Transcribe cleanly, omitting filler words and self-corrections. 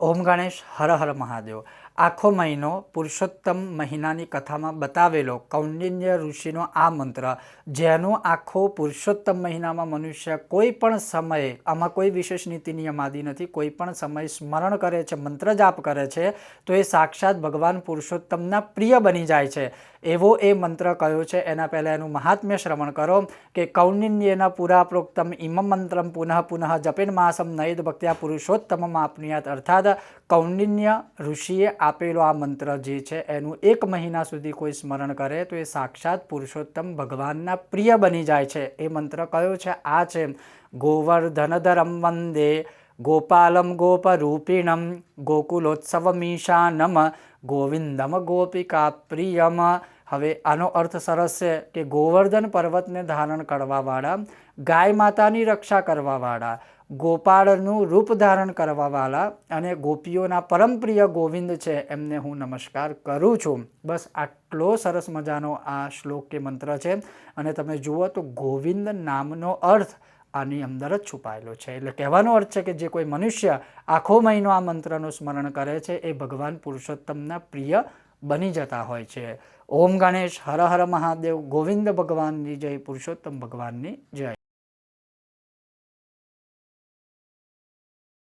ઓમ ગણેશ હર હર મહાદેવ। આખો મહિનો પુરુષોત્તમ મહિનાની કથામાં બતાવેલો કૌંડિન્ય ઋષિનો આ મંત્ર, જેનો આખો પુરુષોત્તમ મહિનામાં મનુષ્ય કોઈ પણ સમયે, આમાં કોઈ વિશેષ નીતિ નિયમ આદિ નથી, કોઈ પણ સમય સ્મરણ કરે છે, મંત્ર જાપ કરે છે તો એ સાક્ષાત ભગવાન પુરુષોત્તમના પ્રિય બની જાય છે। એવો એ મંત્ર કયો છે, એના પહેલાં એનું મહાત્મ્ય શ્રવણ કરો કે કૌંડિન્યેન પુરા પ્રોક્તમ ઇમમ મંત્રમ પુનઃ પુનઃ જપેન માસમ નયદ ભક્ત્યા પુરુષોત્તમમ આપનુયાત। અર્થાત કૌંડિન્ય ઋષિએ આપેલો આ મંત્ર જે છે એનું 1 મહિના સુધી કોઈ સ્મરણ કરે તો એ સાક્ષાત પુરુષોત્તમ ભગવાનના પ્રિય બની જાય છે। એ મંત્ર કયો છે? આ છે ગોવર્ધનધરમ વંદે ગોપાલમ ગોપરૂપિણમ ગોકુલોત્સવમીશાનમ ગોવિંદમ ગોપિકા પ્રિયમ। હવે આનો અર્થ સરસ છે કે ગોવર્ધન પર્વતને ધારણ કરવાવાળા, ગાય માતાની રક્ષા કરવાવાળા, ગોપાળનું રૂપ ધારણ કરવાવાળા અને ગોપીઓના પરમપ્રિય ગોવિંદ છે એમને હું નમસ્કાર કરું છું। બસ આટલો સરસ મજાનો આ શ્લોક કે મંત્ર છે અને તમે જુઓ તો ગોવિંદ નામનો અર્થ આની અંદર જ છુપાયેલો છે। એટલે કહેવાનો અર્થ છે કે જે કોઈ મનુષ્ય આખો મહિનો આ મંત્રનું સ્મરણ કરે છે એ ભગવાન પુરુષોત્તમના પ્રિય બની જતા હોય છે। ઓમ ગણેશ હર હર મહાદેવ। ગોવિંદ ભગવાનની જય, પુરુષોત્તમ ભગવાનની જય।